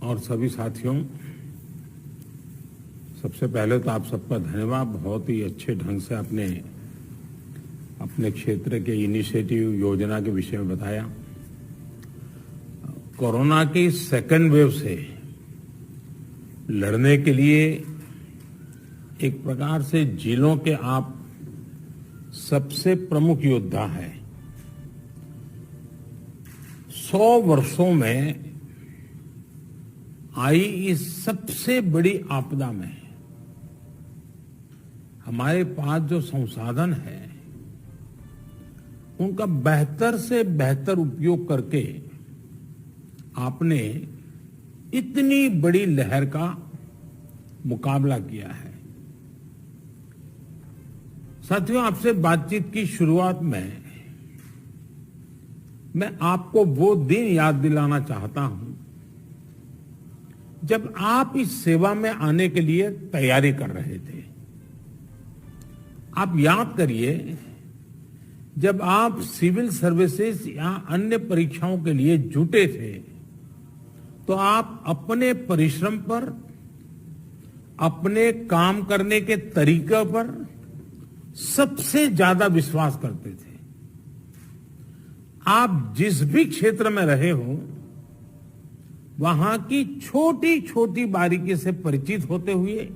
और सभी साथियों, सबसे पहले तो आप सबका धन्यवाद। बहुत ही अच्छे ढंग से आपने अपने क्षेत्र के इनिशिएटिव योजना के विषय में बताया। कोरोना की सेकेंड वेव से लड़ने के लिए एक प्रकार से जिलों के आप सबसे प्रमुख योद्धा हैं। 100 वर्षों में आई इस सबसे बड़ी आपदा में हमारे पास जो संसाधन है उनका बेहतर से बेहतर उपयोग करके आपने इतनी बड़ी लहर का मुकाबला किया है। साथियों, आपसे बातचीत की शुरुआत में मैं आपको वो दिन याद दिलाना चाहता हूं जब आप इस सेवा में आने के लिए तैयारी कर रहे थे। आप याद करिए, जब आप सिविल सर्विसेज या अन्य परीक्षाओं के लिए जुटे थे तो आप अपने परिश्रम पर, अपने काम करने के तरीके पर सबसे ज्यादा विश्वास करते थे। आप जिस भी क्षेत्र में रहे हो वहां की छोटी छोटी बारीकी से परिचित होते हुए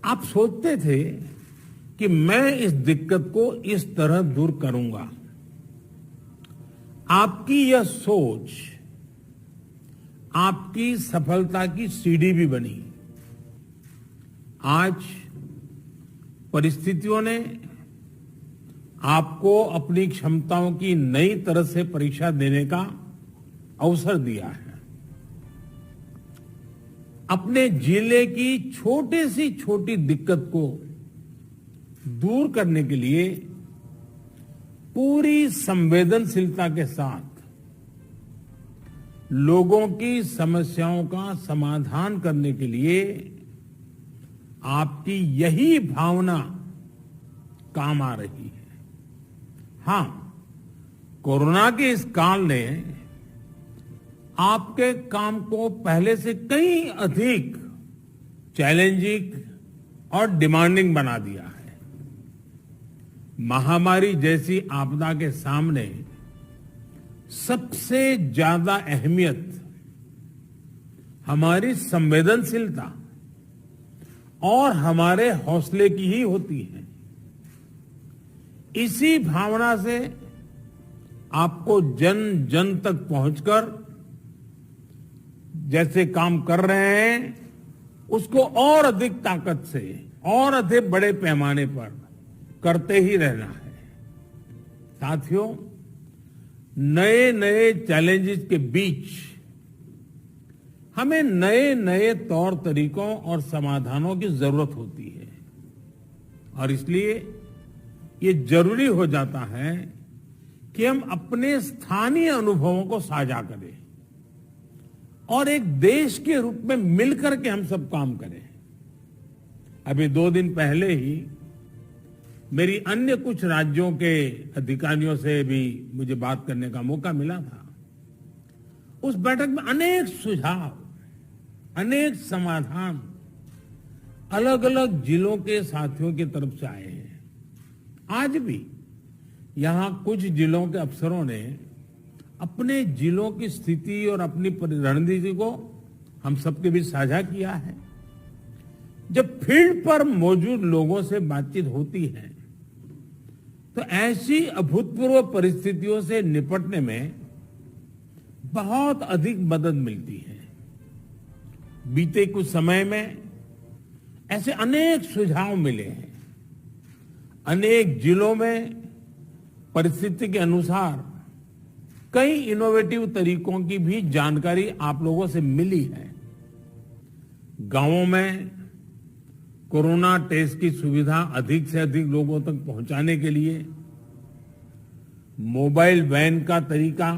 आप सोचते थे कि मैं इस दिक्कत को इस तरह दूर करूंगा। आपकी यह सोच आपकी सफलता की सीढ़ी भी बनी। आज परिस्थितियों ने आपको अपनी क्षमताओं की नई तरह से परीक्षा देने का अवसर दिया है। अपने जिले की छोटी सी छोटी दिक्कत को दूर करने के लिए पूरी संवेदनशीलता के साथ लोगों की समस्याओं का समाधान करने के लिए आपकी यही भावना काम आ रही है। हां, कोरोना के इस काल ने आपके काम को पहले से कहीं अधिक चैलेंजिंग और डिमांडिंग बना दिया है। महामारी जैसी आपदा के सामने सबसे ज्यादा अहमियत हमारी संवेदनशीलता और हमारे हौसले की ही होती है। इसी भावना से आपको जन जन तक पहुंचकर जैसे काम कर रहे हैं उसको और अधिक ताकत से और अधिक बड़े पैमाने पर करते ही रहना है। साथियों, नए नए चैलेंजेस के बीच हमें नए नए तौर तरीकों और समाधानों की जरूरत होती है और इसलिए ये जरूरी हो जाता है कि हम अपने स्थानीय अनुभवों को साझा करें और एक देश के रूप में मिलकर के हम सब काम करें। अभी 2 दिन पहले ही मेरी अन्य कुछ राज्यों के अधिकारियों से भी मुझे बात करने का मौका मिला था। उस बैठक में अनेक सुझाव, अनेक समाधान अलग अलग जिलों के साथियों की तरफ से आए हैं। आज भी यहां कुछ जिलों के अफसरों ने अपने जिलों की स्थिति और अपनी रणनीति को हम सबके बीच साझा किया है। जब फील्ड पर मौजूद लोगों से बातचीत होती है तो ऐसी अभूतपूर्व परिस्थितियों से निपटने में बहुत अधिक मदद मिलती है। बीते कुछ समय में ऐसे अनेक सुझाव मिले हैं। अनेक जिलों में परिस्थिति के अनुसार कई इनोवेटिव तरीकों की भी जानकारी आप लोगों से मिली है। गांवों में कोरोना टेस्ट की सुविधा अधिक से अधिक लोगों तक पहुंचाने के लिए मोबाइल वैन का तरीका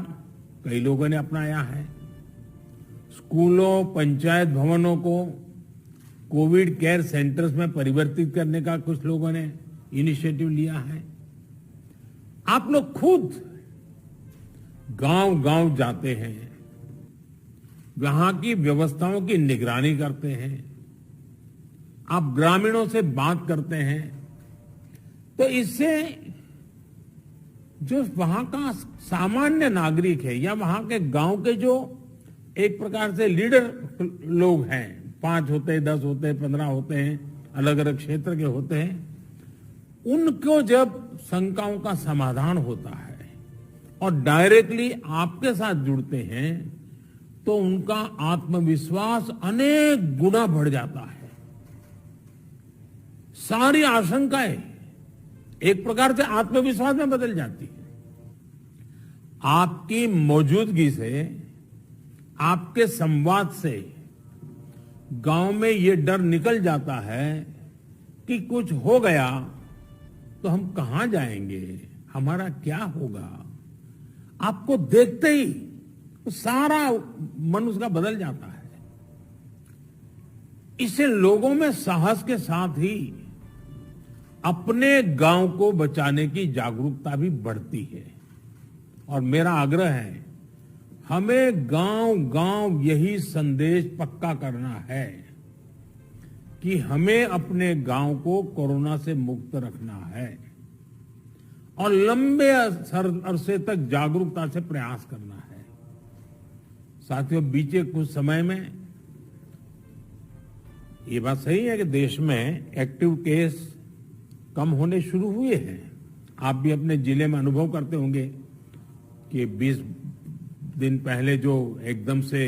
कई लोगों ने अपनाया है। स्कूलों, पंचायत भवनों को कोविड केयर सेंटर्स में परिवर्तित करने का कुछ लोगों ने इनिशिएटिव लिया है। आप लोग खुद गांव-गांव जाते हैं, वहां की व्यवस्थाओं की निगरानी करते हैं, आप ग्रामीणों से बात करते हैं, तो इससे जो वहां का सामान्य नागरिक है या वहां के गांव के जो एक प्रकार से लीडर लोग हैं, 5 होते हैं, 10 होते हैं, 15 होते हैं, अलग अलग क्षेत्र के होते हैं, उनको जब शंकाओं का समाधान होता है और डायरेक्टली आपके साथ जुड़ते हैं तो उनका आत्मविश्वास अनेक गुना बढ़ जाता है। सारी आशंकाएं एक प्रकार से आत्मविश्वास में बदल जाती है। आपकी मौजूदगी से, आपके संवाद से गांव में ये डर निकल जाता है कि कुछ हो गया तो हम कहां जाएंगे, हमारा क्या होगा। आपको देखते ही तो सारा मन उसका बदल जाता है। इससे लोगों में साहस के साथ ही अपने गांव को बचाने की जागरूकता भी बढ़ती है। और मेरा आग्रह है, हमें गांव-गांव यही संदेश पक्का करना है कि हमें अपने गांव को कोरोना से मुक्त रखना है और लंबे अरसे तक जागरूकता से प्रयास करना है। साथियों, बीते कुछ समय में ये बात सही है कि देश में एक्टिव केस कम होने शुरू हुए हैं। आप भी अपने जिले में अनुभव करते होंगे कि 20 दिन पहले जो एकदम से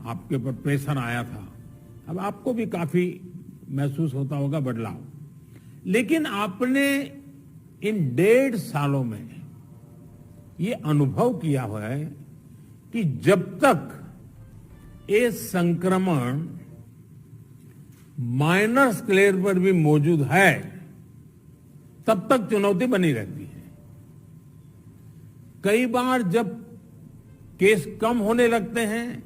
आपके ऊपर प्रेशर आया था, अब आपको भी काफी महसूस होता होगा बदलाव। लेकिन आपने इन 1.5 सालों में ये अनुभव किया हुआ है कि जब तक ये संक्रमण माइनर स्केल पर भी मौजूद है, तब तक चुनौती बनी रहती है। कई बार जब केस कम होने लगते हैं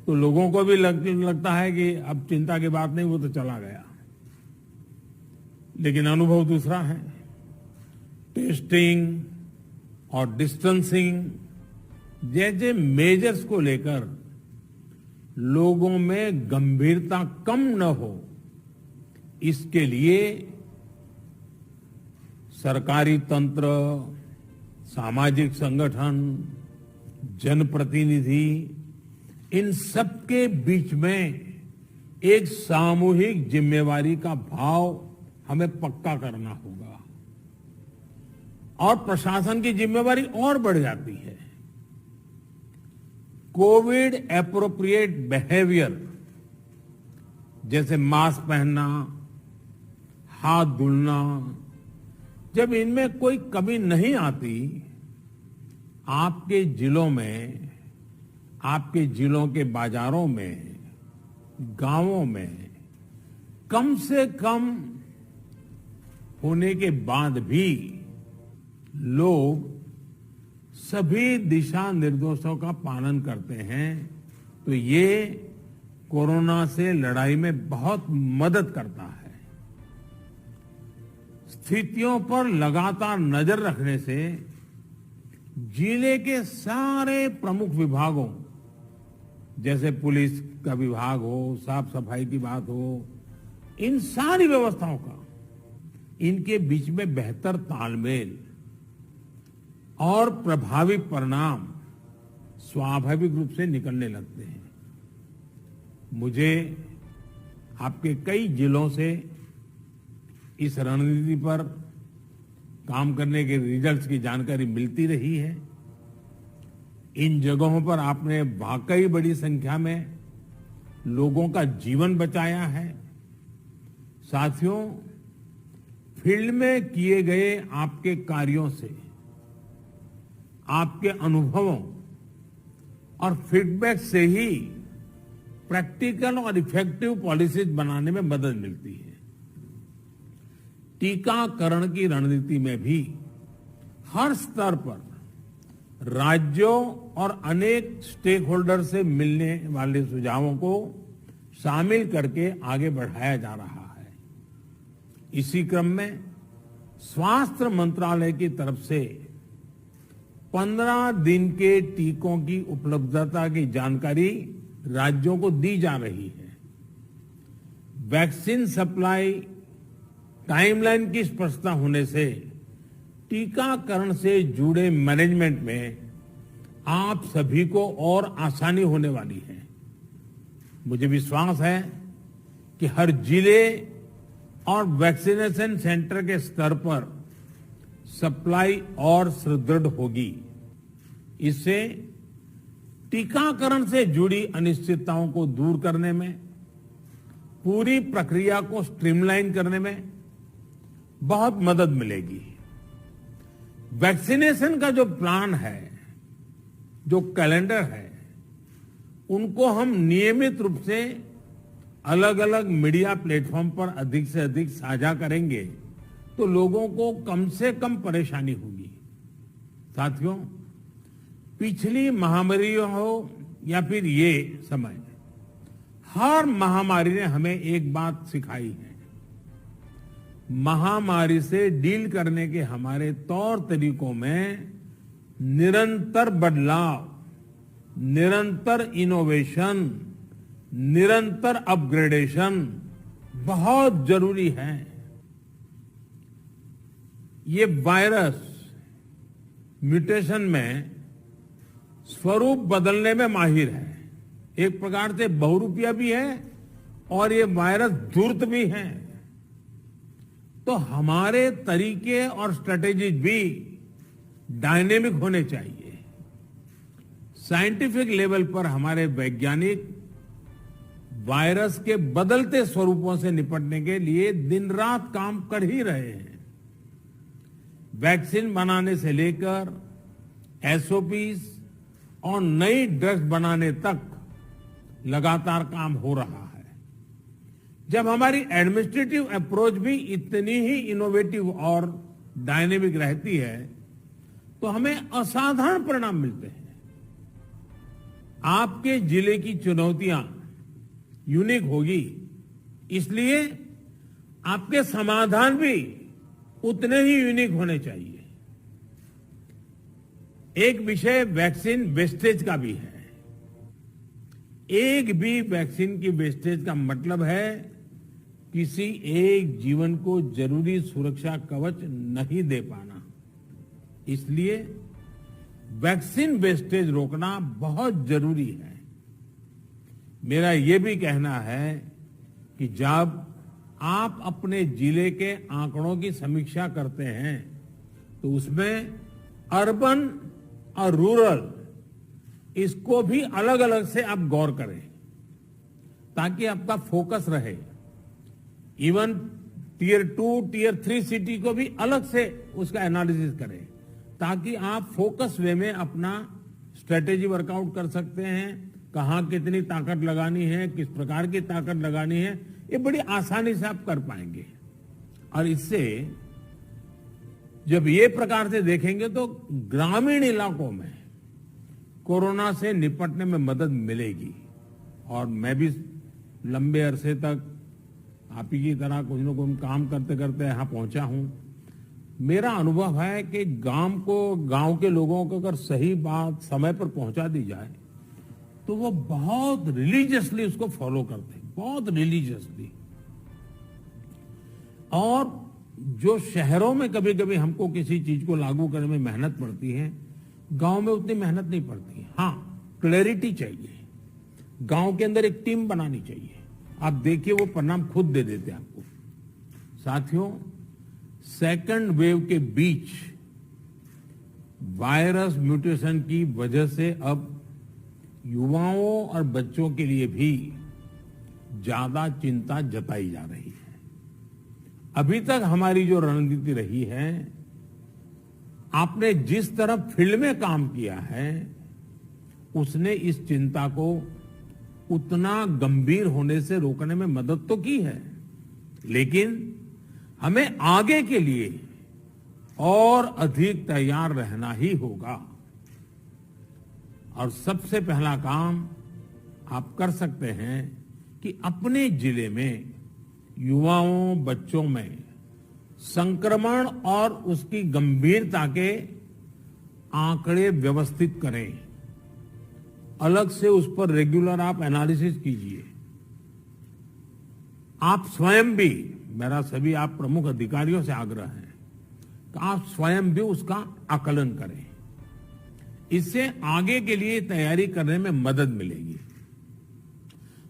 तो लोगों को भी लगता है कि अब चिंता की बात नहीं, वो तो चला गया। लेकिन अनुभव दूसरा है। टेस्टिंग और डिस्टेंसिंग जैसे मेजर्स को लेकर लोगों में गंभीरता कम न हो, इसके लिए सरकारी तंत्र, सामाजिक संगठन, जनप्रतिनिधि, इन सबके बीच में एक सामूहिक जिम्मेवारी का भाव हमें पक्का करना होगा और प्रशासन की जिम्मेवारी और बढ़ जाती है। कोविड एप्रोप्रिएट बिहेवियर जैसे मास्क पहनना, हाथ धुलना, जब इनमें कोई कमी नहीं आती, आपके जिलों में, आपके जिलों के बाजारों में, गांवों में कम से कम होने के बाद भी लोग सभी दिशा निर्देशों का पालन करते हैं, तो ये कोरोना से लड़ाई में बहुत मदद करता है। स्थितियों पर लगातार नजर रखने से जिले के सारे प्रमुख विभागों, जैसे पुलिस का विभाग हो, साफ सफाई की बात हो, इन सारी व्यवस्थाओं का, इनके बीच में बेहतर तालमेल और प्रभावी परिणाम स्वाभाविक रूप से निकलने लगते हैं। मुझे आपके कई जिलों से इस रणनीति पर काम करने के रिजल्ट्स की जानकारी मिलती रही है। इन जगहों पर आपने वाकई बड़ी संख्या में लोगों का जीवन बचाया है। साथियों, फील्ड में किए गए आपके कार्यों से, आपके अनुभवों और फीडबैक से ही प्रैक्टिकल और इफेक्टिव पॉलिसीज बनाने में मदद मिलती है। टीकाकरण की रणनीति में भी हर स्तर पर राज्यों और अनेक स्टेक होल्डर से मिलने वाले सुझावों को शामिल करके आगे बढ़ाया जा रहा है। इसी क्रम में स्वास्थ्य मंत्रालय की तरफ से 15 दिन के टीकों की उपलब्धता की जानकारी राज्यों को दी जा रही है। वैक्सीन सप्लाई टाइमलाइन की स्पष्टता होने से टीकाकरण से जुड़े मैनेजमेंट में आप सभी को और आसानी होने वाली है। मुझे विश्वास है कि हर जिले और वैक्सीनेशन सेंटर के स्तर पर सप्लाई और सुदृढ़ होगी। इससे टीकाकरण से जुड़ी अनिश्चितताओं को दूर करने में, पूरी प्रक्रिया को स्ट्रीमलाइन करने में बहुत मदद मिलेगी। वैक्सीनेशन का जो प्लान है, जो कैलेंडर है, उनको हम नियमित रूप से अलग अलग मीडिया प्लेटफॉर्म पर अधिक से अधिक साझा करेंगे तो लोगों को कम से कम परेशानी होगी। साथियों, पिछली महामारी हो या फिर ये समय, हर महामारी ने हमें एक बात सिखाई है। महामारी से डील करने के हमारे तौर तरीकों में निरंतर बदलाव, निरंतर इनोवेशन, निरंतर अपग्रेडेशन बहुत जरूरी है। ये वायरस म्यूटेशन में स्वरूप बदलने में माहिर है। एक प्रकार से बहुरूपिया भी है और ये वायरस धूर्त भी है। तो हमारे तरीके और स्ट्रेटेजीज भी डायनेमिक होने चाहिए। साइंटिफिक लेवल पर हमारे वैज्ञानिक वायरस के बदलते स्वरूपों से निपटने के लिए दिन रात काम कर ही रहे हैं। वैक्सीन बनाने से लेकर एसओपीज और नई ड्रग्स बनाने तक लगातार काम हो रहा है। जब हमारी एडमिनिस्ट्रेटिव अप्रोच भी इतनी ही इनोवेटिव और डायनेमिक रहती है तो हमें असाधारण परिणाम मिलते हैं। आपके जिले की चुनौतियां यूनिक होगी, इसलिए आपके समाधान भी उतने ही यूनिक होने चाहिए। एक विषय वैक्सीन वेस्टेज का भी है। एक भी वैक्सीन की वेस्टेज का मतलब है किसी एक जीवन को जरूरी सुरक्षा कवच नहीं दे पाना। इसलिए वैक्सीन वेस्टेज रोकना बहुत जरूरी है। मेरा यह भी कहना है कि जब आप अपने जिले के आंकड़ों की समीक्षा करते हैं तो उसमें अर्बन और रूरल इसको भी अलग अलग से आप गौर करें ताकि आपका फोकस रहे। इवन टियर 2, टियर 3 सिटी को भी अलग से उसका एनालिसिस करें ताकि आप फोकस वे में अपना स्ट्रेटेजी वर्कआउट कर सकते हैं। कहां कितनी ताकत लगानी है, किस प्रकार की ताकत लगानी है, ये बड़ी आसानी से आप कर पाएंगे। और इससे जब ये प्रकार से देखेंगे तो ग्रामीण इलाकों में कोरोना से निपटने में मदद मिलेगी। और मैं भी लंबे अरसे तक आप ही की तरह कुछ न कुछ काम करते करते यहां पहुंचा हूं। मेरा अनुभव है कि गांव के लोगों को अगर सही बात समय पर पहुंचा दी जाए तो वो बहुत रिलीजियसली उसको फॉलो करते हैं, बहुत रिलीजियसली। और जो शहरों में कभी कभी हमको किसी चीज को लागू करने में मेहनत पड़ती है, गांव में उतनी मेहनत नहीं पड़ती है। हाँ, क्लैरिटी चाहिए, गांव के अंदर एक टीम बनानी चाहिए। आप देखिए वो परिणाम खुद दे देते हैं आपको। साथियों, सेकंड वेव के बीच वायरस म्यूटेशन की वजह से अब युवाओं और बच्चों के लिए भी ज्यादा चिंता जताई जा रही है। अभी तक हमारी जो रणनीति रही है, आपने जिस तरह फील्ड में काम किया है, उसने इस चिंता को उतना गंभीर होने से रोकने में मदद तो की है, लेकिन हमें आगे के लिए और अधिक तैयार रहना ही होगा। और सबसे पहला काम आप कर सकते हैं कि अपने जिले में युवाओं, बच्चों में संक्रमण और उसकी गंभीरता के आंकड़े व्यवस्थित करें। अलग से उस पर रेगुलर आप एनालिसिस कीजिए। आप स्वयं भी, मेरा सभी आप प्रमुख अधिकारियों से आग्रह है कि आप स्वयं भी उसका आकलन करें। इससे आगे के लिए तैयारी करने में मदद मिलेगी।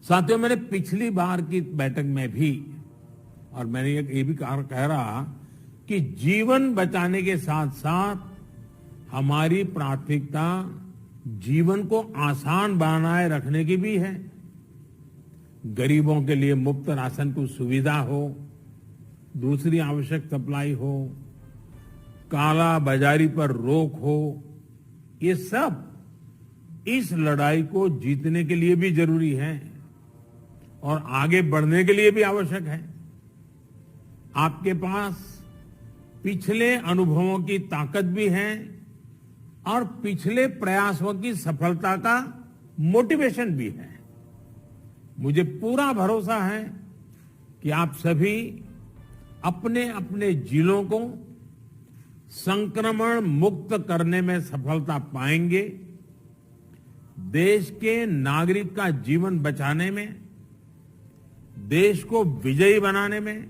साथियों, मैंने पिछली बार की बैठक में भी, और मैंने ये भी कह रहा कि जीवन बचाने के साथ साथ हमारी प्राथमिकता जीवन को आसान बनाए रखने की भी है। गरीबों के लिए मुफ्त राशन की सुविधा हो, दूसरी आवश्यक सप्लाई हो, काला बाजारी पर रोक हो, ये सब इस लड़ाई को जीतने के लिए भी जरूरी है और आगे बढ़ने के लिए भी आवश्यक है। आपके पास पिछले अनुभवों की ताकत भी है और पिछले प्रयासों की सफलता का मोटिवेशन भी है। मुझे पूरा भरोसा है कि आप सभी अपने अपने जिलों को संक्रमण मुक्त करने में सफलता पाएंगे। देश के नागरिक का जीवन बचाने में, देश को विजयी बनाने में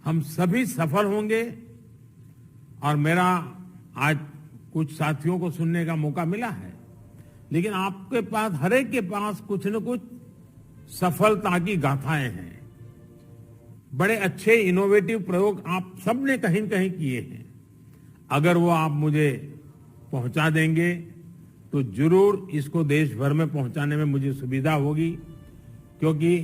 हम सभी सफल होंगे। और मेरा आज कुछ साथियों को सुनने का मौका मिला है, लेकिन आपके पास, हर एक के पास कुछ न कुछ सफलता की गाथाएं हैं। बड़े अच्छे इनोवेटिव प्रयोग आप सबने कहीं न कहीं किए हैं। अगर वो आप मुझे पहुंचा देंगे तो जरूर इसको देश भर में पहुंचाने में मुझे सुविधा होगी, क्योंकि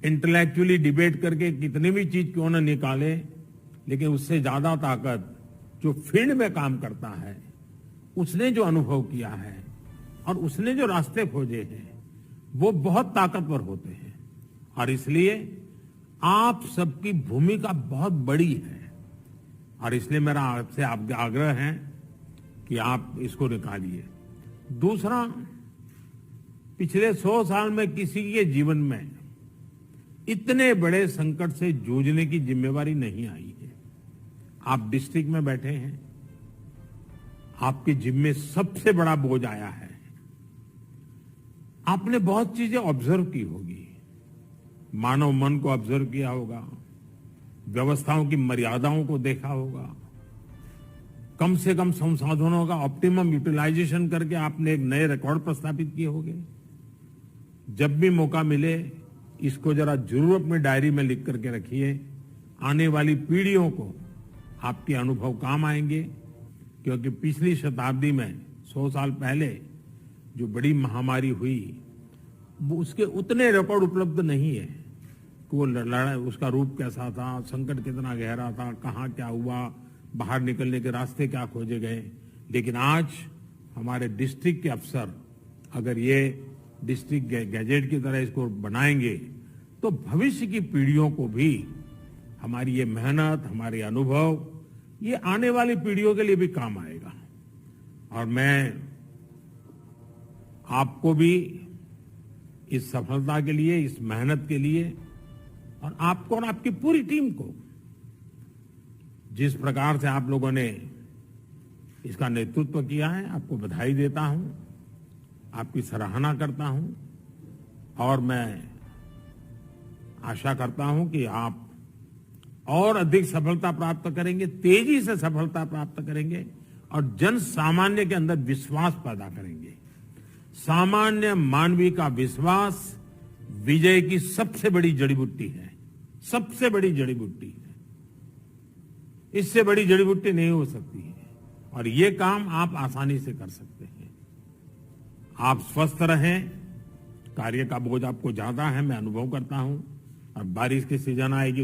इंटेलेक्चुअली डिबेट करके कितनी भी चीज क्यों न निकाले, लेकिन उससे ज्यादा ताकत जो फील्ड में काम करता है, उसने जो अनुभव किया है और उसने जो रास्ते खोजे हैं, वो बहुत ताकतवर होते हैं। और इसलिए आप सबकी भूमिका बहुत बड़ी है और इसलिए मेरा आपसे आग्रह है कि आप इसको निकालिए। दूसरा, पिछले 100 साल में किसी के जीवन में इतने बड़े संकट से जूझने की जिम्मेवारी नहीं आई है। आप डिस्ट्रिक्ट में बैठे हैं, आपके जिम्मे सबसे बड़ा बोझ आया है। आपने बहुत चीजें ऑब्जर्व की होगी, मानव मन को ऑब्जर्व किया होगा, व्यवस्थाओं की मर्यादाओं को देखा होगा, कम से कम संसाधनों का ऑप्टिमम यूटिलाइजेशन करके आपने एक नए रिकॉर्ड प्रस्थापित किए होंगे। जब भी मौका मिले इसको जरा जरूर अपनी डायरी में लिख करके रखिए। आने वाली पीढ़ियों को आपके अनुभव काम आएंगे, क्योंकि पिछली शताब्दी में 100 साल पहले जो बड़ी महामारी हुई, वो उसके उतने रिकॉर्ड उपलब्ध नहीं है कि वो लड़ाई, उसका रूप कैसा था, संकट कितना गहरा था, कहाँ क्या हुआ, बाहर निकलने के रास्ते क्या खोजे गए। लेकिन आज हमारे डिस्ट्रिक्ट के अफसर अगर ये डिस्ट्रिक्ट गैजेट की तरह इसको बनाएंगे तो भविष्य की पीढ़ियों को भी हमारी ये मेहनत, हमारे अनुभव, ये आने वाली पीढ़ियों के लिए भी काम आएगा। और मैं आपको भी इस सफलता के लिए, इस मेहनत के लिए, और आपको और आपकी पूरी टीम को, जिस प्रकार से आप लोगों ने इसका नेतृत्व किया है, आपको बधाई देता हूं, आपकी सराहना करता हूं। और मैं आशा करता हूं कि आप और अधिक सफलता प्राप्त करेंगे, तेजी से सफलता प्राप्त करेंगे और जन सामान्य के अंदर विश्वास पैदा करेंगे। सामान्य मानवीय का विश्वास विजय की सबसे बड़ी जड़ी बूटी है, सबसे बड़ी जड़ी बूटी है। इससे बड़ी जड़ी बूटी नहीं हो सकती है और ये काम आप आसानी से कर सकते हैं। आप स्वस्थ रहें, कार्य का बोझ आपको ज्यादा है, मैं अनुभव करता हूं। अब बारिश की सीजन आएगी